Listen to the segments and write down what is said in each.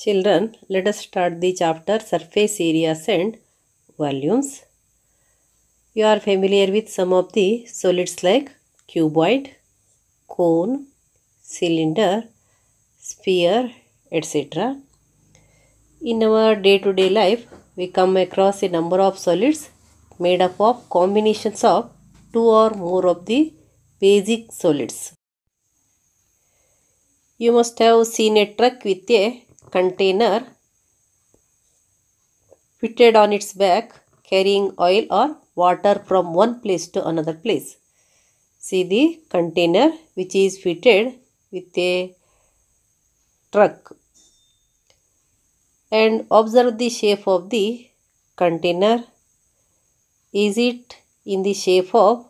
Children, let us start the chapter Surface Areas and Volumes. You are familiar with some of the solids like cuboid, cone, cylinder, sphere, etc. In our day-to-day life, we come across a number of solids made up of combinations of two or more of the basic solids. You must have seen a truck with a container fitted on its back carrying oil or water from one place to another place. See the container which is fitted with a truck and observe the shape of the container. Is it in the shape of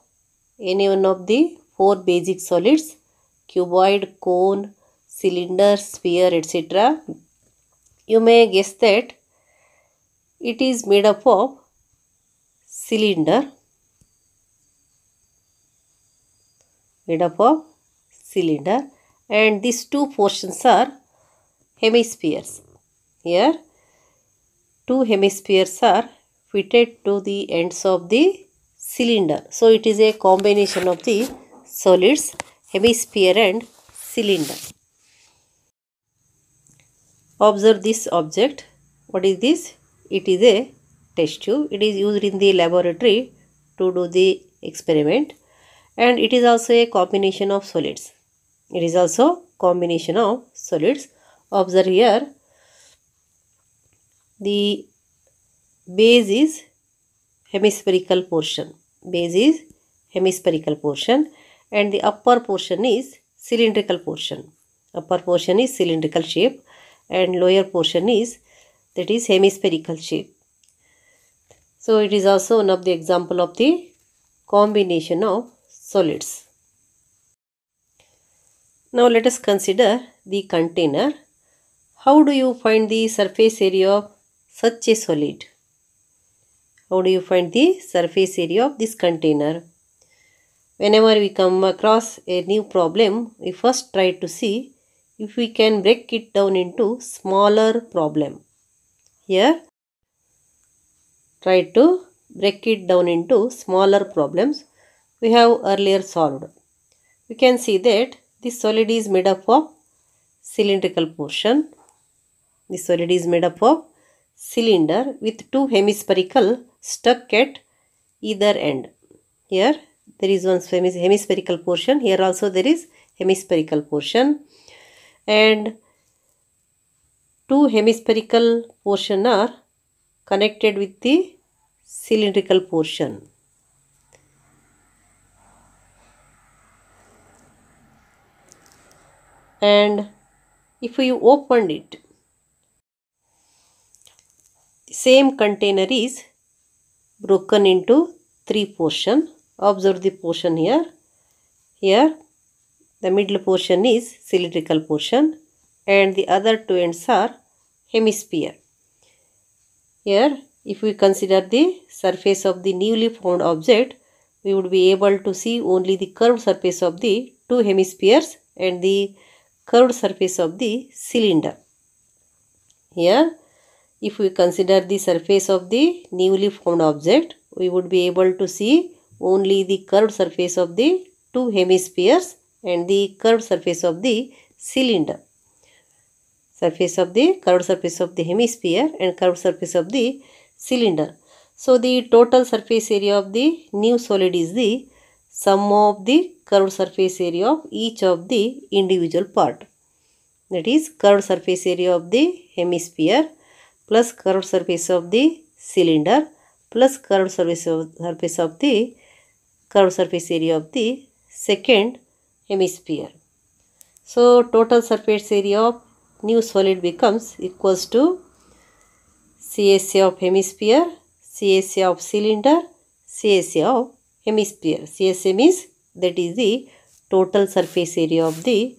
any one of the four basic solids: cuboid, cone, cylinder, sphere, etc.? You may guess that it is made up of cylinder. And these two portions are hemispheres. Here two hemispheres are fitted to the ends of the cylinder. So it is a combination of the solids hemisphere and cylinder. Observe this object. What is this? It is a test tube. It is used in the laboratory to do the experiment, and it is also a combination of solids. Observe here. The base is hemispherical portion. And the upper portion is cylindrical portion. Upper portion is cylindrical shape and lower portion is hemispherical shape. So it is also one of the example of the combination of solids. Now let us consider the container. How do you find the surface area of such a solid? How do you find the surface area of this container? Whenever we come across a new problem, we first try to see if we can break it down into smaller problem. Here, try to break it down into smaller problems we have earlier solved. We can see that this solid is made up of cylindrical portion. This solid is made up of cylinder with two hemispherical stuck at either end. Here there is one hemispherical portion. Here also there is hemispherical portion, and two hemispherical portion are connected with the cylindrical portion. And if you opened it, the same container is broken into three portions. Observe the portion here. Here the middle portion is cylindrical portion and the other two ends are hemisphere. Here if we consider the surface of the newly found object, we would be able to see only the curved surface of the two hemispheres and the curved surface of the cylinder. Here if we consider the surface of the newly found object, we would be able to see only the curved surface of the two hemispheres and the curved surface of the cylinder. Curved surface of the hemisphere and curved surface of the cylinder. So the total surface area of the new solid is the sum of the curved surface area of each of the individual part. That is curved surface area of the hemisphere plus curved surface of the cylinder plus curved surface of the curved surface area of the second hemisphere. So total surface area of new solid becomes equals to CSA of hemisphere, CSA of cylinder, CSA of hemisphere. CSA means that is the total surface area of the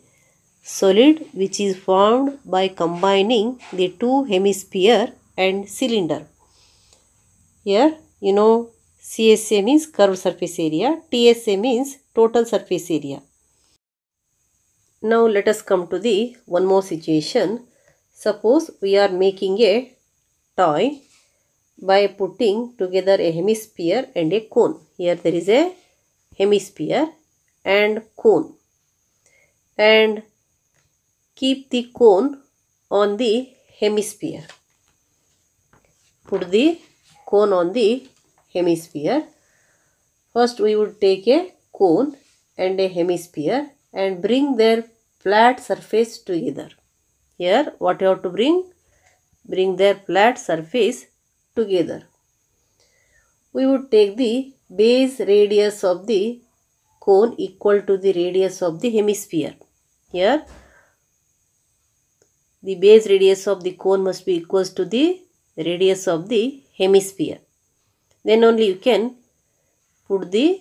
solid which is formed by combining the two hemisphere and cylinder. Here you know CSA means curved surface area, TSA means total surface area. Now let us come to the one more situation. Suppose we are making a toy by putting together a hemisphere and a cone. Here there is a hemisphere and cone, and keep the cone on the hemisphere. Put the cone on the hemisphere. First we would take a cone and a hemisphere and bring their flat surface together. Here what you have to bring? Bring their flat surface together. We would take the base radius of the cone equal to the radius of the hemisphere. Here the base radius of the cone must be equal to the radius of the hemisphere. Then only you can put the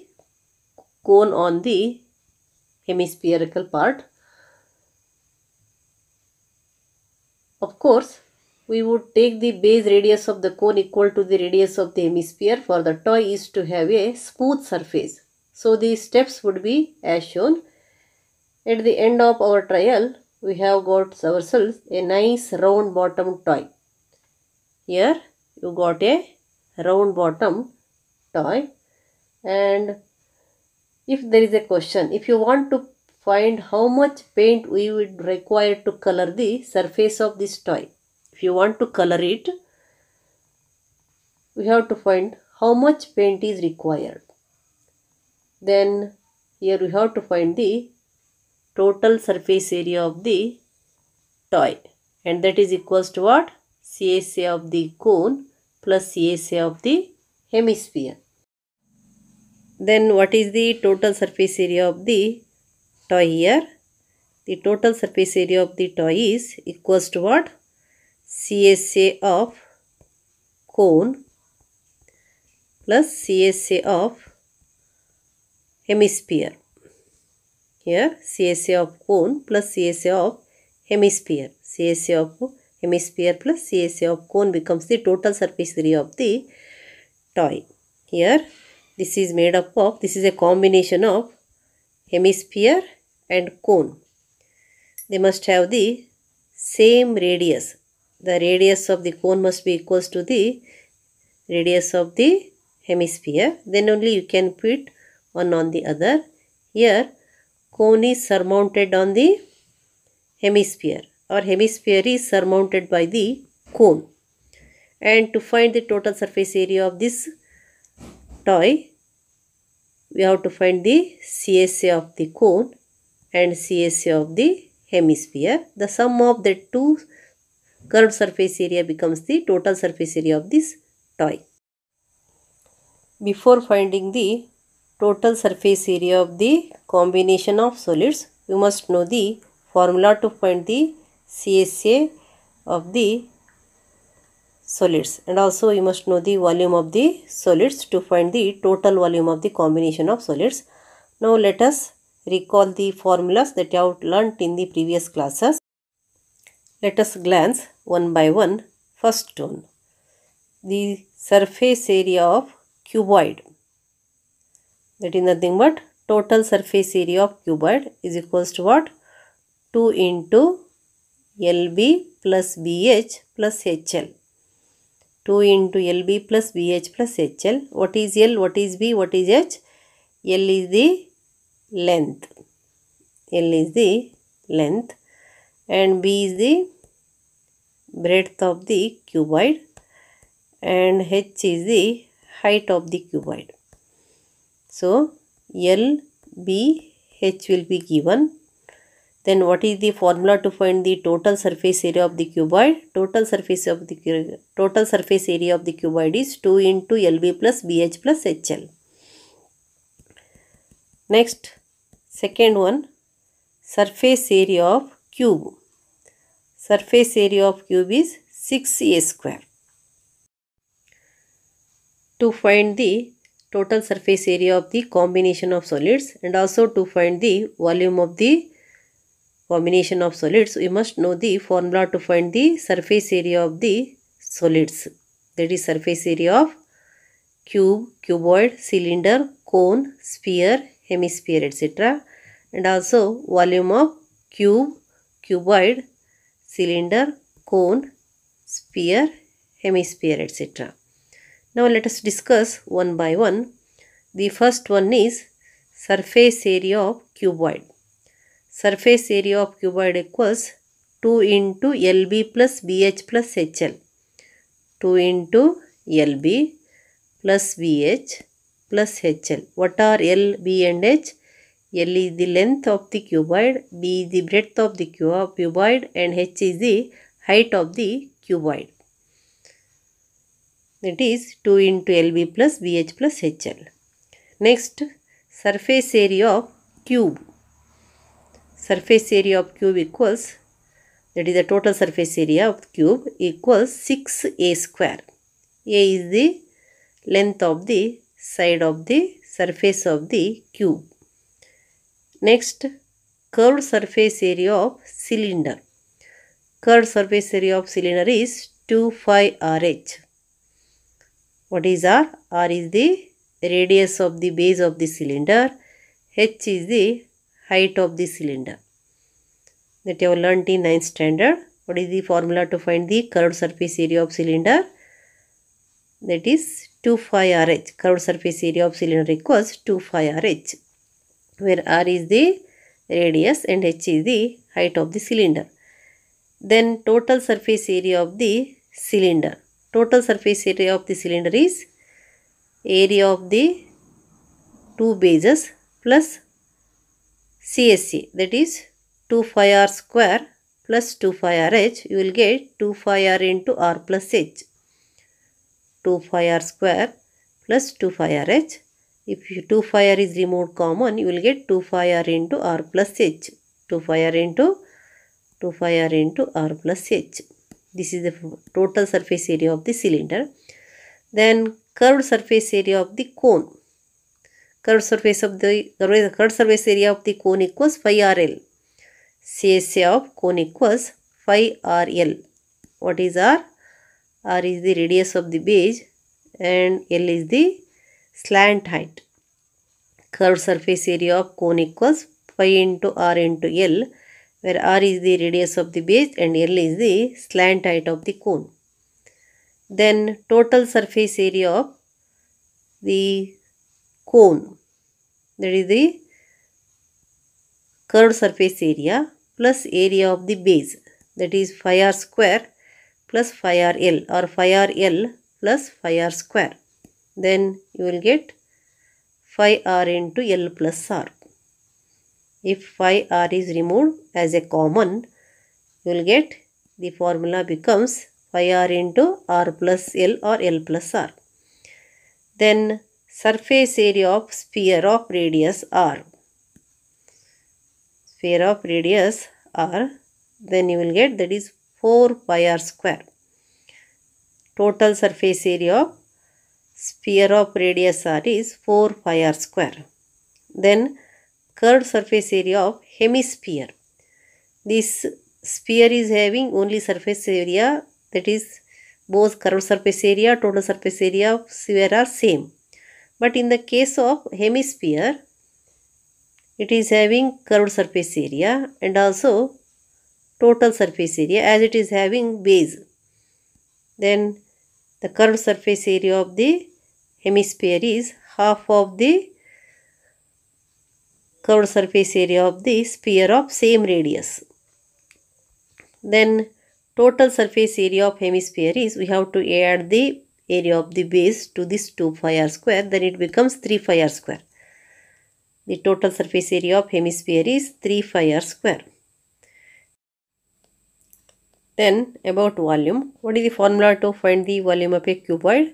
cone on the hemispherical part. Of course, we would take the base radius of the cone equal to the radius of the hemisphere, for the toy is to have a smooth surface. So the steps would be as shown. At the end of our trial, we have got ourselves a nice round bottom toy. Here you got a round bottom toy, and if there is a question, if you want to find how much paint we would require to color the surface of this toy, if you want to color it, we have to find how much paint is required. Then here we have to find the total surface area of the toy, and that is equals to what? CSA of the cone plus CSA of the hemisphere. Then what is the total surface area of the toy here? The total surface area of the toy is equals to what? CSA of cone plus CSA of hemisphere. Here CSA of cone plus CSA of hemisphere. CSA of hemisphere plus CSA of cone becomes the total surface area of the toy. Here this is made up of, this is a combination of hemisphere and cone. They must have the same radius. The radius of the cone must be equal to the radius of the hemisphere. Then only you can put one on the other. Here cone is surmounted on the hemisphere, or hemisphere is surmounted by the cone. And to find the total surface area of this toy, we have to find the CSA of the cone and CSA of the hemisphere. The sum of the two curved surface area becomes the total surface area of this toy. Before finding the total surface area of the combination of solids, you must know the formula to find the CSA of the solids, and also you must know the volume of the solids to find the total volume of the combination of solids. Now let us recall the formulas that you have learnt in the previous classes. Let us glance one by one. First one, the surface area of cuboid, that is nothing but total surface area of cuboid is equals to what? 2 into LB plus BH plus HL. 2 into LB plus BH plus HL. What is L? What is B? What is H? L is the length. L is the length and B is the breadth of the cuboid and H is the height of the cuboid. So L, B, H will be given. Then what is the formula to find the total surface area of the cuboid? Total surface area of the cuboid is 2 into LB plus BH plus HL. Next, second one, surface area of cube. Surface area of cube is 6a square. To find the total surface area of the combination of solids and also to find the volume of the combination of solids, we must know the formula to find the surface area of the solids. That is surface area of cube, cuboid, cylinder, cone, sphere, hemisphere, etc. And also volume of cube, cuboid, cylinder, cone, sphere, hemisphere, etc. Now let us discuss one by one. The first one is surface area of cuboid. Surface area of cuboid equals 2 into LB plus BH plus HL. 2 into LB plus BH plus HL. What are L, B and H? L is the length of the cuboid, B is the breadth of the cuboid and H is the height of the cuboid. That is 2 into LB plus BH plus HL. Next, surface area of cube. Surface area of cube equals, that is the total surface area of cube equals 6a square. A is the length of the side of the surface of the cube. Next, curved surface area of cylinder. Curved surface area of cylinder is 2 pi RH. What is R? R is the radius of the base of the cylinder. H is the height of the cylinder. That you have learnt in 9th standard. What is the formula to find the curved surface area of cylinder? That is 2 pi RH. Curved surface area of cylinder equals 2 pi RH, where R is the radius and H is the height of the cylinder. Then total surface area of the cylinder. Total surface area of the cylinder is area of the two bases plus CSA, that is 2 pi R square plus 2 pi RH. You will get 2 pi R into R plus H. 2 pi R square plus 2 pi RH. If 2 pi R is removed common, you will get 2 pi R into R plus H. 2 pi R into R plus H. This is the total surface area of the cylinder. Then curved surface area of the cone. Curved surface area of the cone equals phi RL. CSA of cone equals phi RL. What is R? R is the radius of the base and L is the slant height. Curved surface area of cone equals phi into R into L, where R is the radius of the base and L is the slant height of the cone. Then total surface area of the cone, that is the curved surface area plus area of the base, that is phi R square plus phi RL or phi RL plus phi R square. Then you will get phi R into L plus R. If phi R is removed as a common, you will get the formula becomes phi R into R plus L or L plus R. Then surface area of sphere of radius R. Sphere of radius R, then you will get, that is 4 pi R square. Total surface area of sphere of radius R is 4 pi R square. Then curved surface area of hemisphere. This sphere is having only surface area, that is both curved surface area, total surface area of sphere are same. But in the case of hemisphere, it is having curved surface area and also total surface area as it is having base. Then the curved surface area of the hemisphere is half of the curved surface area of the sphere of same radius. Then total surface area of hemisphere is, we have to add the area of the base to this 2 pi R square, then it becomes 3 pi R square. The total surface area of hemisphere is 3 pi R square. Then about volume. What is the formula to find the volume of a cuboid?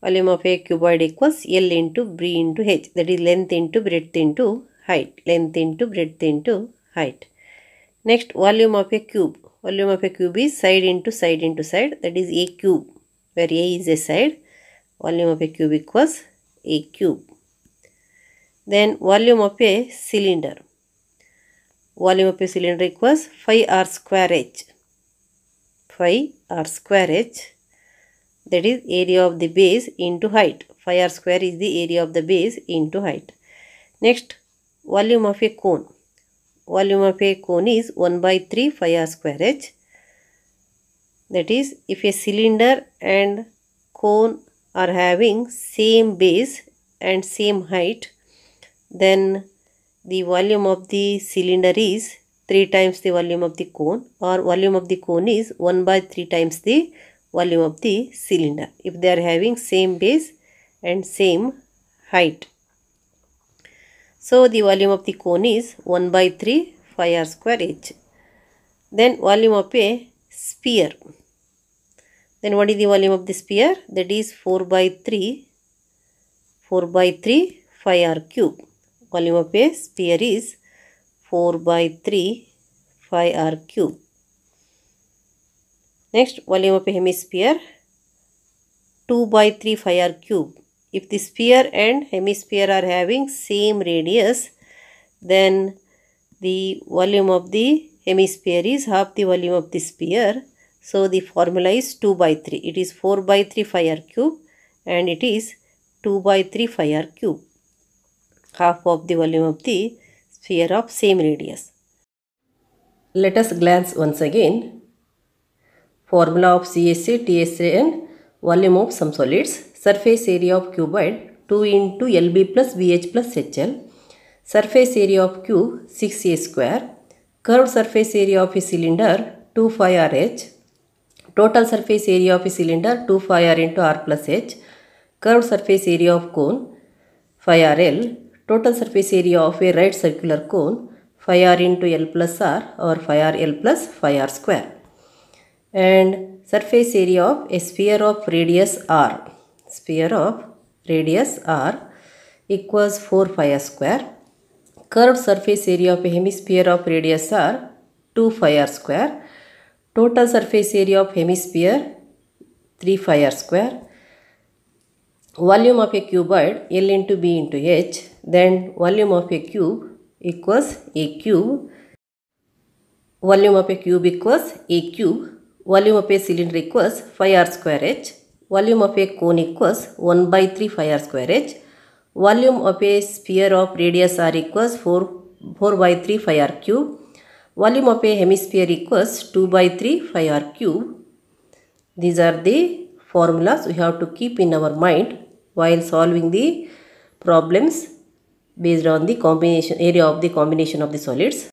Volume of a cuboid equals L into B into H, that is length into breadth into height. Length into breadth into height. Next, volume of a cube. Volume of a cube is side into side into side, that is a cube, where a is a side. Volume of a cube equals a cube. Then volume of a cylinder. Volume of a cylinder equals phi R square H. Phi R square H, that is area of the base into height. Phi R square is the area of the base into height. Next, volume of a cone. Volume of a cone is 1 by 3 phi R square H. That is, if a cylinder and cone are having same base and same height, then the volume of the cylinder is 3 times the volume of the cone, or volume of the cone is 1 by 3 times the volume of the cylinder if they are having same base and same height. So the volume of the cone is 1 by 3 pi r square h. Then volume of a sphere. Then what is the volume of the sphere? That is 4 by 3 pi r cube. Volume of a sphere is 4 by 3 pi r cube. Next, volume of a hemisphere 2 by 3 pi r cube. If the sphere and hemisphere are having same radius, then the volume of the hemisphere is half the volume of the sphere. So the formula is 2 by 3. It is 4 by 3 pi r cube and it is 2 by 3 pi r cube. Half of the volume of the sphere of same radius. Let us glance once again. Formula of CSA, TSA and volume of some solids. Surface area of cuboid 2 into LB plus BH plus HL. Surface area of cube 6A square. Curved surface area of a cylinder 2 pi r h. Total surface area of a cylinder 2 pi r into r plus h. Curved surface area of cone phi r l. Total surface area of a right circular cone phi r into l plus r, or phi r l plus phi r square. And surface area of a sphere of radius r. Sphere of radius r equals 4 pi r square. Curved surface area of a hemisphere of radius r 2 pi r square. Total surface area of hemisphere 3 pi r square. Volume of a cuboid L into B into H. Then volume of a cube equals A cube. Volume of a cube equals A cube. Volume of a cylinder equals pi r square h. Volume of a cone equals 1 by 3 pi r square h. Volume of a sphere of radius r equals 4 by 3 pi r cube. Volume of a hemisphere equals 2 by 3 pi r cube. These are the formulas we have to keep in our mind while solving the problems based on the combination area of the combination of the solids.